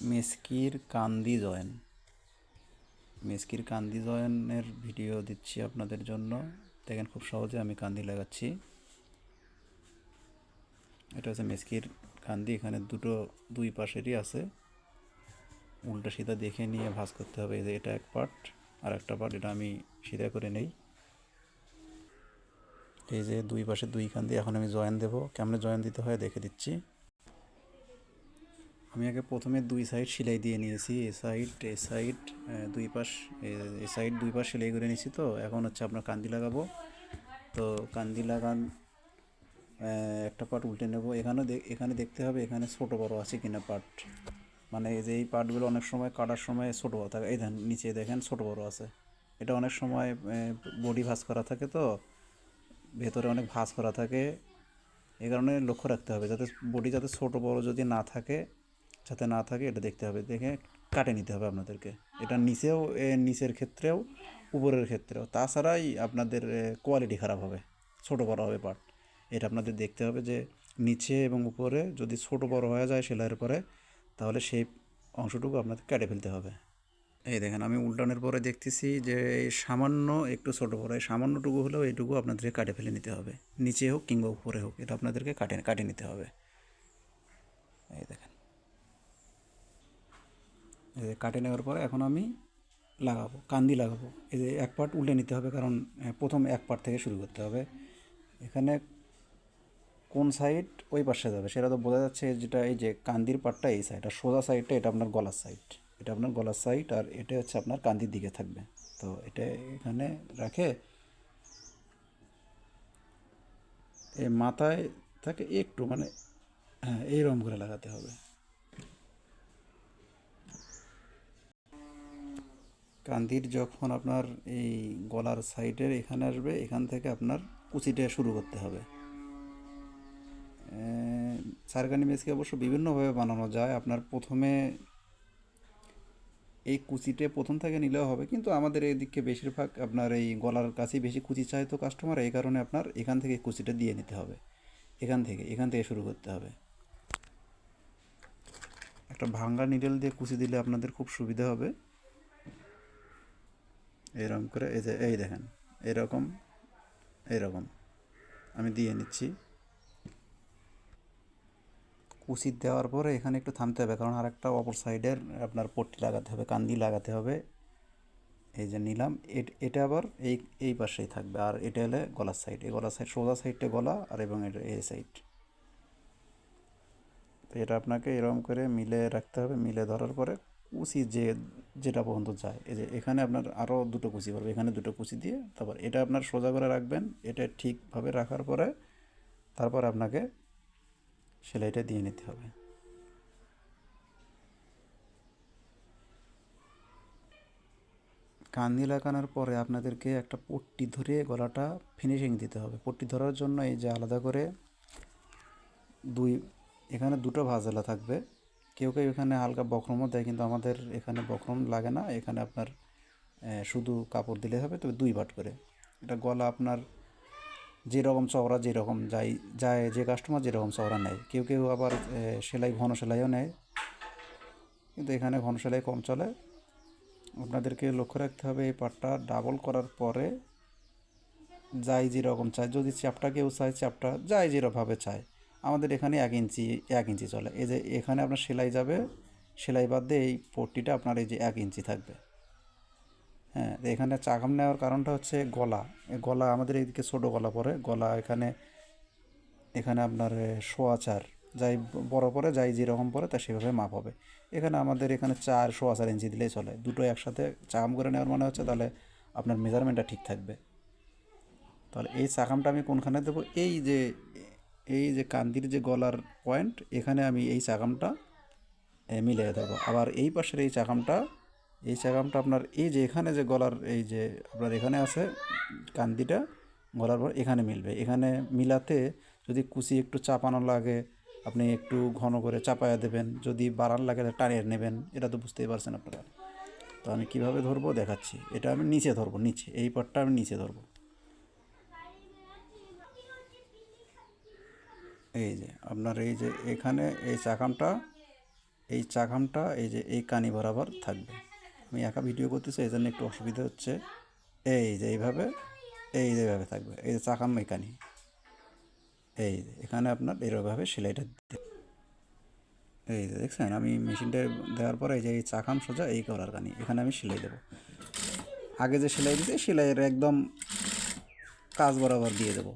মেস্কির কান্দি join মেস্কির কান্দি জয়েনের video দিচ্ছি আপনাদের জন্য। দেখেন খুব সহজে আমি কান্দি লাগাচ্ছি। এটা হচ্ছে মেস্কির কান্দি। এখানে দুই পাশেরই আছে, উল্টা সিধা দেখে নিয়ে ভাঁজ করতে হবে। এই যে এটা এক পার্ট, আর একটা পার্ট এটা আমি সিধা করে নেই। এই যে দুই পাশে দুই কান্দি, এখন আমি জয়েন দেবো। কেমনে জয়েন দিতে হয় দেখে দিচ্ছি। আমি আগে প্রথমে দুই সাইড সেলাই দিয়ে নিয়েছি, এ সাইড দুই পাশ, এ সাইড দুই পাশ সেলাই করে নিয়েছি। তো এখন হচ্ছে আপনার কান্দি লাগাবো। তো কান্দি লাগান, একটা পার্ট উল্টে নেব। এখানে দেখতে হবে এখানে ছোটো বড়ো আছে কিনা পার্ট। মানে এই যে এই পার্টগুলো অনেক সময় কাটার সময় ছোটো বড়ো থাকে। এই ধান নিচে দেখেন ছোটো বড়ো আছে। এটা অনেক সময় বডি ভাঁজ করা থাকে, তো ভেতরে অনেক ভাঁজ করা থাকে। এই কারণে লক্ষ্য রাখতে হবে যাতে বডি যাতে ছোটো বড়ো যদি না থাকে, যাতে না থাকে এটা দেখতে হবে, দেখে কাটে নিতে হবে আপনাদেরকে। এটা নিচেও, নিচের ক্ষেত্রেও উপরের ক্ষেত্রেও, তাছাড়াই আপনাদের কোয়ালিটি খারাপ হবে, ছোটো বড়ো হবে পার্ট। এটা আপনাদের দেখতে হবে যে নিচে এবং উপরে যদি ছোটো বড়ো হয়ে যায় সেলাইয়ের পরে, তাহলে সেই অংশটুকু আপনাদের কেটে ফেলতে হবে। এই দেখেন আমি উল্টানোর পরে দেখতেছি যে এই সামান্য একটু ছোটো বড়ো, এই সামান্যটুকু হলেও এইটুকু আপনাদেরকে কাটে ফেলে নিতে হবে। নিচে হোক কিংবা উপরে হোক, এটা আপনাদেরকে কাটে নিতে হবে। এই দেখেন, এই যে কাটে নেওয়ার পরে এখন আমি লাগাবো, কান্দি লাগাবো। এই যে এক পার্ট উল্টে নিতে হবে, কারণ প্রথম এক পার্ট থেকে শুরু করতে হবে। এখানে কোন সাইড ওই পাশে যাবে সেটা তো বোঝা যাচ্ছে, যেটা এই যে কান্দির পার্টটা এই সাইড, আর সোজা সাইডটা এটা আপনার গলার সাইড। এটা আপনার গলার সাইড, আর এটা হচ্ছে আপনার কান্দির দিকে থাকবে। তো এটা এখানে রাখে এই মাথায় থাকে একটু, মানে হ্যাঁ এইরকম করে লাগাতে হবে। কান্দির যখন আপনার এই গলার সাইডের এখানে আসবে, এখান থেকে আপনার কুচিটা শুরু করতে হবে। সারকানি মেসকে অবশ্য বিভিন্নভাবে বানানো যায়। আপনার প্রথমে এই কুচিটা প্রথম থেকে নিলেও হবে, কিন্তু আমাদের এদিকে বেশিরভাগ আপনার এই গলার কাছেই বেশি কুচি চায় তো কাস্টমার, এই কারণে আপনার এখান থেকে কুচিটা দিয়ে নিতে হবে। এখান থেকে শুরু করতে হবে। একটা ভাঙ্গা নিডেল দিয়ে কুচি দিলে আপনাদের খুব সুবিধা হবে। এরকম করে এই যে এই দেখেন, এরকম এরকম আমি দিয়ে নিচ্ছি। কুচি দেওয়ার পরে এখানে একটু থামতে হবে, কারণ আর একটা অপর সাইডের আপনার পট্টি লাগাতে হবে, কান্দি লাগাতে হবে। এই যে নিলাম, এটা আবার এই পাশেই থাকবে, আর এটা হলে গলার সাইড। এই গলার সাইড, সোজা সাইডটা গলা, আর এবং এটা এই সাইড। তো এটা আপনাকে এরকম করে মিলে রাখতে হবে। মিলে ধরার পরে কুচি যেটা পর্যন্ত যায়, এই যে এখানে আপনার আরও দুটো কুচি পড়বে, এখানে দুটো কুচি দিয়ে তারপর এটা আপনার সোজা করে রাখবেন। এটা ঠিকভাবে রাখার পরে তারপর আপনাকে সেলাইটা দিয়ে নিতে হবে। কান্দি লাগানোর পরে আপনাদেরকে একটা পট্টি ধরে গলাটা ফিনিশিং দিতে হবে। পট্টি ধরার জন্য এই যে আলাদা করে দুই, এখানে দুটো ভাঁজেলা থাকবে। কেউ কেউ এখানে হালকা বক্রমও দেয়, কিন্তু আমাদের এখানে বক্রম লাগে না। এখানে আপনার শুধু কাপড় দিলে হবে, তবে দুই বাট করে। এটা গলা আপনার যেরকম চওড়া, যেরকম যায় যে কাস্টমার যেরকম চওড়া নেয়। কেউ কেউ আবার সেলাই ঘন সেলাইও নেয়, কিন্তু এখানে ঘন সেলাই কম চলে। আপনাদেরকে লক্ষ্য রাখতে হবে এই পাটটা ডাবল করার পরে যাই যেরকম চায়, যদি চ্যাপটা কেউ চায় চ্যাপটা, যাই যেরকমভাবে চায়। আমাদের এখানে 1 ইঞ্চি চলে। এই যে এখানে আপনার সেলাই যাবে, সেলাই বাদ দিয়ে এই পট্টিটা আপনার এই যে 1 ইঞ্চি থাকবে। হ্যাঁ, এখানে চাকাম নেওয়ার কারণটা হচ্ছে গলা। গলা আমাদের এইদিকে ছোটো গলা পরে, গলা এখানে এখানে আপনার 4.25, যাই বড় পরে যাই যেরকম পরে তা সেভাবে মাপ হবে। এখানে আমাদের এখানে 4.25 ইঞ্চি দিলেই চলে। দুটো একসাথে চাকাম করে নেওয়ার মানে হচ্ছে তাহলে আপনার মেজারমেন্টটা ঠিক থাকবে। তাহলে এই চাকামটা আমি কোনখানে দেবো, এই যে কান্দির যে গলার পয়েন্ট, এখানে আমি এই চাকামটা মিলিয়ে দেবো। আবার এই পাশের এই চাকামটা আপনার এই যে এখানে যে গলার এই যে আপনার এখানে আছে কান্দিটা, গলার পর এখানে মিলবে। এখানে মিলাতে যদি কুচি একটু চাপানো লাগে, আপনি একটু ঘন করে চাপায়া দেবেন। যদি বাড়ান লাগে টানিয়ে নেবেন। এটা তো বুঝতেই পারছেন আপনারা। তো আমি কীভাবে ধরবো দেখাচ্ছি। এটা আমি নিচে ধরবো, নিচে এই পাটটা আমি নিচে ধরবো। এই যে আপনার এই যে এখানে এই চাকামটা এই চাকামটা এই যে এই কানি বরাবর থাকবে। আমি একা ভিডিও করতেছি এই জন্য একটু অসুবিধা হচ্ছে। এই যে এইভাবে, এই যে এইভাবে থাকবে, এই যে চাকাম এই কানি, এই যে এখানে আপনার এরকমভাবে সেলাইটা এই যে দেখছেন আমি মেশিনটা দেওয়ার পরে এই যে এই চাকাম সোজা এই করার কানি এখানে আমি সেলাই দেবো। আগে যে সেলাই দিতে সেলাইয়ের একদম কাজ বরাবর দিয়ে দেবো।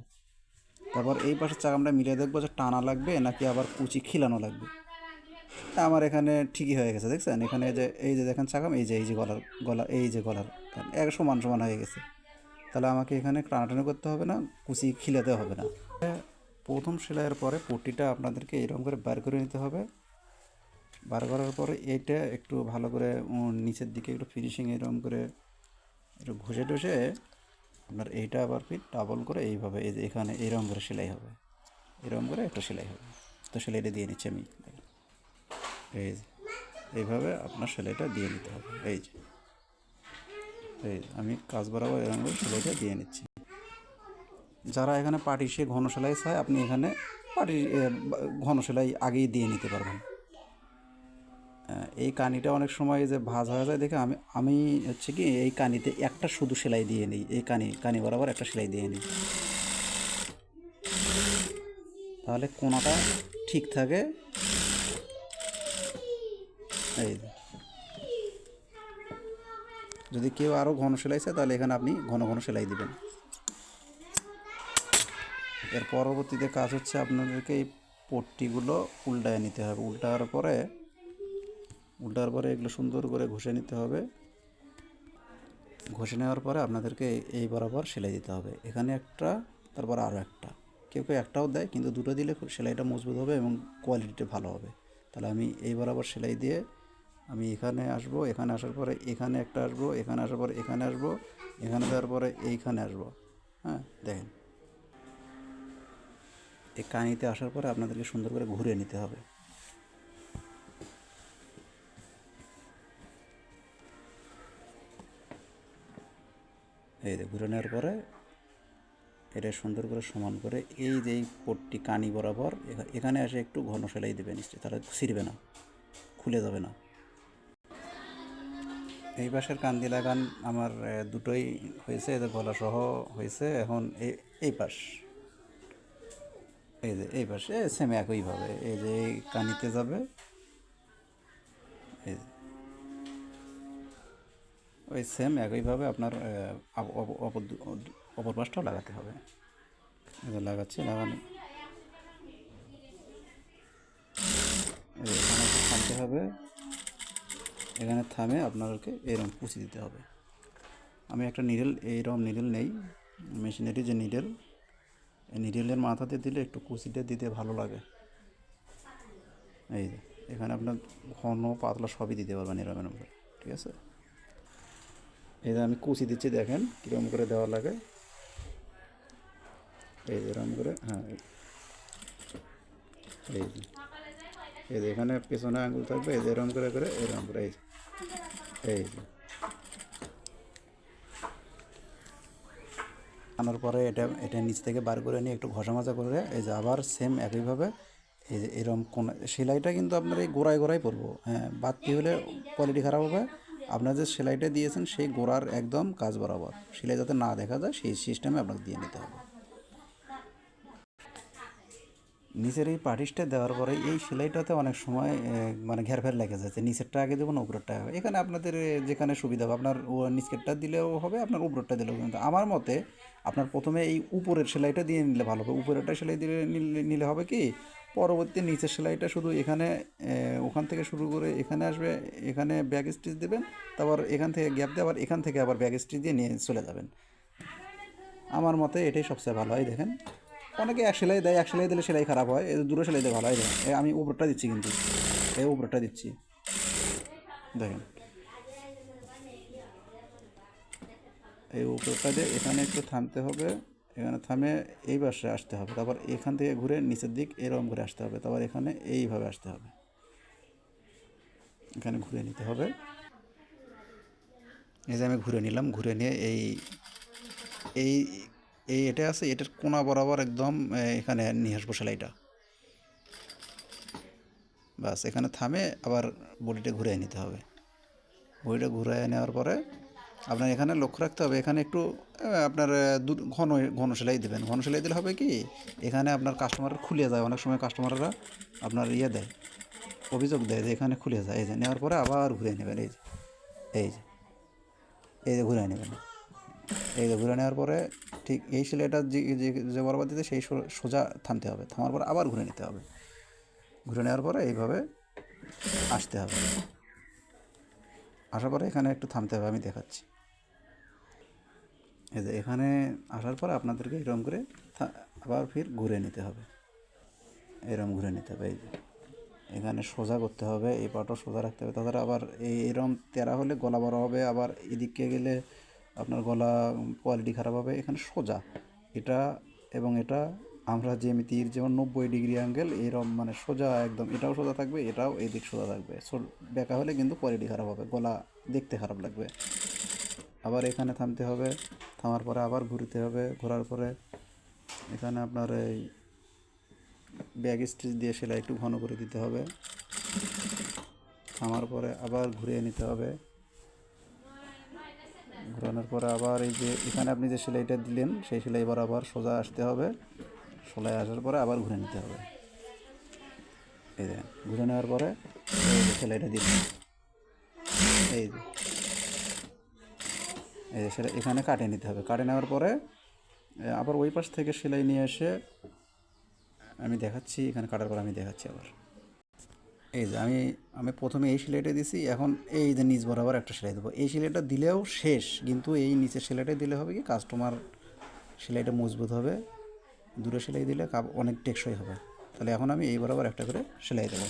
তারপর এই পাশের চাকামটা মিলিয়ে দেখবো যে টানা লাগবে নাকি আবার কুচি খিলানো লাগবে। আমার এখানে ঠিকই হয়ে গেছে দেখছেন, এখানে যে এই যে দেখেন চাকাম এই যে গলা এই যে গলার এক সমান সমান হয়ে গেছে। তাহলে আমাকে এখানে টানাটানি করতে হবে না, কুচি খিলাতে হবে না। প্রথম সেলাইয়ের পরে পট্টিটা আপনাদেরকে এরকম করে বার করে নিতে হবে। বার করার পরে এইটা একটু ভালো করে নিচের দিকে একটু ফিনিশিং এরকম করে একটু ঘষে টষে আপনার এইটা আবার ফির ডাবল করে এইভাবে এই যে এখানে এরকম করে সেলাই হবে, এরকম করে একটা সেলাই হবে। তো সেলাইটা দিয়ে নিচ্ছি আমি, এই যে এইভাবে আপনার সেলাইটা দিয়ে নিতে হবে। এই যে আমি কাজ বরাবর এরকম করে সেলাইটা দিয়ে নিচ্ছি। যারা এখানে পাটিশে ঘন সেলাই চায় আপনি এখানে পাটি ঘন সেলাই আগেই দিয়ে নিতে পারবেন। এই কানিটা অনেক সময় যে ভাঁজ হয়ে যায় দেখে আমি আমি হচ্ছে কি এই কানিতে একটা শুধু সেলাই দিয়ে নিই, এই কানি বরাবর একটা সেলাই দিয়ে নিই, তাহলে কোনোটা ঠিক থাকে। এই যদি কেউ আরও ঘন সেলাই চায় তাহলে এখানে আপনি ঘন ঘন সেলাই দিবেন। এর পরবর্তীতে কাজ হচ্ছে আপনাদেরকে এই পট্টিগুলো উল্টায় নিতে হবে। উল্টার পরে এগুলো সুন্দর করে ঘষে নিতে হবে। ঘষে নেওয়ার পরে আপনাদেরকে এই বরাবর সেলাই দিতে হবে, এখানে একটা তারপর আরও একটা। কেউ কেউ একটাও দেয়, কিন্তু দুটো দিলে সেলাইটা মজবুত হবে এবং কোয়ালিটিটা ভালো হবে। তাহলে আমি এই বরাবর সেলাই দিয়ে আমি এখানে আসবো, এখানে আসার পরে এখানে একটা আসবো, এখানে আসার পরে এখানে আসবো, এখানে দেওয়ার পরে এইখানে আসবো। হ্যাঁ দেখেন, এই কানিতে আসার পরে আপনাদেরকে সুন্দর করে ঘুরিয়ে নিতে হবে। এই যে ঘুরে নেওয়ার পরে এটা সুন্দর করে সমান করে এই যে এই পট্টি কানি বরাবর এখানে এসে একটু ঘন সেলাই দেবে নিশ্চয়ই, তাহলে ছিঁড়বে না, খুলে যাবে না। এই পাশের কান্দি লাগান আমার দুটোই হয়েছে, এদের গলা সহ হয়েছে। এখন এই পাশ, এই যে এই পাশে সেম একইভাবে এই যে এই কানিতে যাবে, এই যে ওই সেম একইভাবে আপনার অপর পাশটাও লাগাতে হবে। এটা লাগাচ্ছি, লাগানো এখানে থামতে হবে, এখানে থামে আপনাদেরকে এরকম কুচি দিতে হবে। আমি একটা নিডেল, এইরকম নিডেল নেই, মেশিনারি যে নিডেল, এই নিডেলের মাথাতে দিলে একটু কুচিটা দিতে ভালো লাগে। এই যে এখানে আপনার ঘন পাতলা সবই দিতে পারবেন এরকম এরকম করে, ঠিক আছে। এই যে আমি কুচি দিচ্ছি, দেখেন কীরকম করে দেওয়া লাগে। এই যে এরকম করে, হ্যাঁ এই যে এখানে পেছনে আঙুল থাকবে, এই যে এরকম করে করে এরকম করে এই যে আনার পরে এটা নিচ থেকে বার করে নিয়ে একটু ঘষা মাজা করে এই যে আবার সেম একইভাবে এই যে এরকম কোন সেলাইটা কিন্তু আপনার এই গোড়ায় গোড়ায় পরবো। হ্যাঁ, বাড়তি হলে কোয়ালিটি খারাপ হবে। আপনার যে সেলাইটা দিয়েছেন সেই গোড়ার একদম কাজ বরাবর সেলাই যাতে না দেখা যায় সেই সিস্টেমে আপনাকে দিয়ে নিতে হবে। নিচের এই পাটিশটা দেওয়ার পরে এই সেলাইটাতে অনেক সময় মানে ঘেরফের লেগে যাচ্ছে, নিচেরটা আগে দেবো না উপরেরটা হবে। এখানে আপনাদের যেখানে সুবিধা হবে, আপনার নিচেরটা দিলেও হবে, আপনার উপরেরটা দিলেও। কিন্তু আমার মতে আপনার প্রথমে এই উপরের সেলাইটা দিয়ে নিলে ভালো হবে। উপরেরটা সেলাই দিয়ে নিলে হবে কি, পরবর্তী নিচের সেলাইটা শুধু এখানে ওখান থেকে শুরু করে এখানে আসবে, এখানে ব্যাক স্টিচ দেবেন, তারপর এখান থেকে গ্যাপ দিয়ে আবার এখান থেকে আবার ব্যাক স্টিচ দিয়ে নিয়ে চলে যাবেন। আমার মতে এটাই সবচেয়ে ভালো হয়। দেখেন অনেকে এক সেলাই দেয়, এক সেলাই দিলে সেলাই খারাপ হয়, এই দুটো সেলাই দিয়ে ভালো হয়। দেখেন আমি উপরটা দিচ্ছি, কিন্তু এই উপরটা দিচ্ছি, দেখেন এই উপরটা দিয়ে এখানে একটু থামতে হবে, এখানে থামে এই পাশে আসতে হবে, তারপর এখান থেকে ঘুরে নিচের দিক এরকম করে আসতে হবে, তারপর এখানে এইভাবে আসতে হবে, এখানে ঘুরে নিতে হবে। এই যে আমি ঘুরে নিলাম, ঘুরে নিয়ে এই এই এই এটা আছে, এটার কোনা বরাবর একদম এখানে নিয়ে আসবো সেলাইটা, বাস এখানে থামে আবার বডিটা ঘুরিয়ে নিতে হবে। বডিটা ঘুরিয়ে নেওয়ার পরে আপনার এখানে লক্ষ্য রাখতে হবে, এখানে একটু আপনার ঘন ঘন সেলাই দেবেন। ঘন সেলাই দিলে হবে কি, এখানে আপনার কাস্টমার খুলে যায়, অনেক সময় কাস্টমাররা আপনার দেয়, অভিযোগ দেয় যে এখানে খুলে যায়। এই যে নেওয়ার পরে আবার ঘুরিয়ে নেবেন, এই যে এই যে এই যে ঘুরিয়ে নেবেন। এই যে ঘুরে নেওয়ার পরে ঠিক এই সেলাইটা যে বরাবর দিতে সেই সোজা থামতে হবে, থামার পরে আবার ঘুরে নিতে হবে। ঘুরে নেওয়ার পরে এইভাবে আসতে হবে, আসার পরে এখানে একটু থামতে হবে, আমি দেখাচ্ছি। এই যে এখানে আসার পরে আপনাদেরকে এরকম করে আবার ফির ঘুরে নিতে হবে, এরকম ঘুরে নিতে হবে। এই যে এখানে সোজা করতে হবে, এই পাটও সোজা রাখতে হবে, তাছাড়া আবার এরকম তেরা হলে গলা বড় হবে, আবার এদিকে গেলে আপনার গলা কোয়ালিটি খারাপ হবে। এখানে সোজা এটা এবং এটা আমরা জ্যামিতির যেমন 90 ডিগ্রি অ্যাঙ্গেল এরকম মানে সোজা একদম, এটাও সোজা থাকবে, এটাও এই দিক সোজা থাকবে। বেঁকা হলে কিন্তু কোয়ালিটি খারাপ হবে, গলা দেখতে খারাপ লাগবে। আবার এখানে থামতে হবে, থামার পরে আবার ঘুরতে হবে, ঘোরার পরে এখানে আপনার এই ব্যাক স্টিচ দিয়ে সেলাই একটু ঘন করে দিতে হবে। থামার পরে আবার ঘুরিয়ে নিতে হবে, ঘোরানোর পরে আবার এই যে এখানে আপনি যে সেলাইটা দিলেন সেই সেলাই এবার আবার সোজা আসতে হবে, সেলাই আসার পরে আবার ঘুরে নিতে হবে। এই যে ঘুরে নেওয়ার পরে এই যে সেলাইটা দিলেন, এই যে এই যে সেলাই এখানে কাটে নিতে হবে। কাটে নেওয়ার পরে আবার ওই পাশ থেকে সেলাই নিয়ে এসে আমি দেখাচ্ছি, এখানে কাটার পর আমি দেখাচ্ছি আবার। এই যে আমি প্রথমে এই সেলাইটা দিছি, এখন এই যে নিচ বরাবর একটা সেলাই দেবো। এই সেলাইটা দিলেও শেষ, কিন্তু এই নিচের সেলাইটা দিলে হবে কি কাস্টমার সেলাইটা মজবুত হবে, দূরে সেলাই দিলে অনেক টেকসই হবে। তাহলে এখন আমি এই বরাবর একটা করে সেলাই দেবো।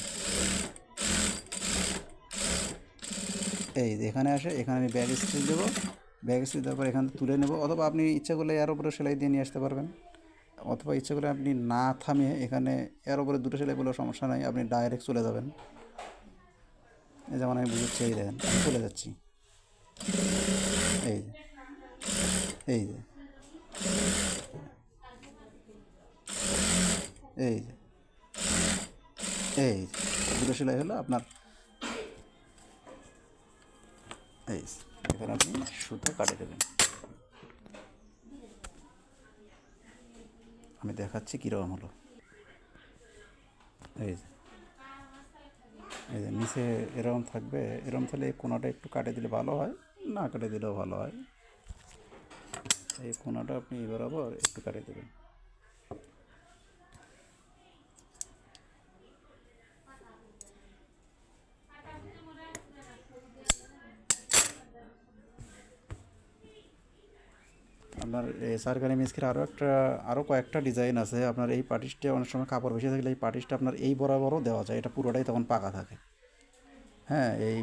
এই যে এখানে আসে, এখানে আমি ব্যাক স্টিচ দেবো, ব্যাক স্টিচ দেওয়ার পর এখান থেকে তুলে নেবো, অথবা আপনি ইচ্ছা করলে এর উপরে সেলাই দিয়ে নিয়ে আসতে পারবেন, অথবা ইচ্ছা করে আপনি না থামিয়ে এখানে এর উপরে দুটো সেলাই বলেও সমস্যা নাই, আপনি ডাইরেক্ট চলে যাবেন। এই যেমন আমি বুঝাচ্ছি, এই দেখেন আমি চলে যাচ্ছি, এই যে এই যে এই যে এই দুটো সেলাই হলো আপনার। এই এখানে আপনি সুতো কাটে দেবেন। আমি দেখাচ্ছি কীরকম হলো। এই যে এই যে নিচে এরকম থাকবে, এরকম তাহলে এই কোনাটা একটু কাটে দিলে ভালো হয়, না কাটে দিলেও ভালো হয়। এই কোনাটা আপনি বরাবর একটু কাটে দেবেন। আপনার সারকারি মিস্ত্রির আরও কয়েকটা ডিজাইন আছে। আপনার এই পাটিশটা অনেক সময় কাপড় বেশি থাকলে এই পাটিশটা আপনার এই বরাবরও দেওয়া যায়, এটা পুরোটাই তখন পাকা থাকে। হ্যাঁ এই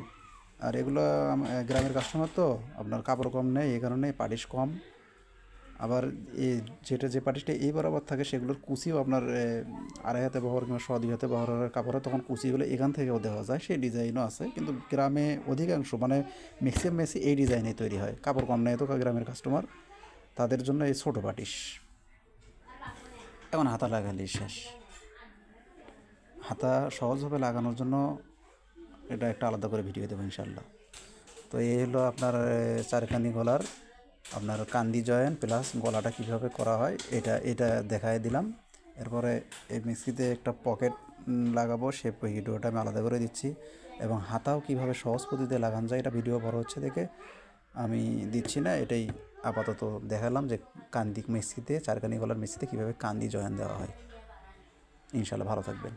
আর এগুলো গ্রামের কাস্টমার তো আপনার কাপড় কম নেই, এই কারণে পাটিশ কম। আবার এই যে পাটিশটা এই বরাবর থাকে সেগুলোর কুচিও আপনার আড়াই হাতে বহর কিংবা 2.5 হাতে বহরের কাপড়ে তখন কুচিগুলো এখান থেকেও দেওয়া যায়, সেই ডিজাইনও আছে। কিন্তু গ্রামে অধিকাংশ মানে ম্যাক্সিমাম মেসি এই ডিজাইনেই তৈরি হয়, কাপড় কম নেই তো গ্রামের কাস্টমার, তাদের জন্য এই ছোটো পাটিশ। এখন হাতা লাগালেই শেষ। হাতা সহজভাবে লাগানোর জন্য এটা একটা আলাদা করে ভিডিও দেবো ইনশাল্লাহ। তো এই হলো আপনার চারখানি গলার আপনার কান্দি জয়েন প্লাস গলাটা কীভাবে করা হয় এটা দেখাই দিলাম। এরপরে এই মিক্সিতে একটা পকেট লাগাবো, সে ভিডিওটা আমি আলাদা করে দিচ্ছি। এবং হাতাও কীভাবে সহজ পদ্ধতিতে লাগানো যায়, এটা ভিডিও বড় হচ্ছে দেখে আমি দিচ্ছি না, এটাই আপাতত দেখালাম যে কান্দি মেক্সিতে চারখানি গলার মেক্সিতে কীভাবে কান্দি জয়েন দেওয়া হয়। ইনশাল্লাহ ভালো থাকবেন।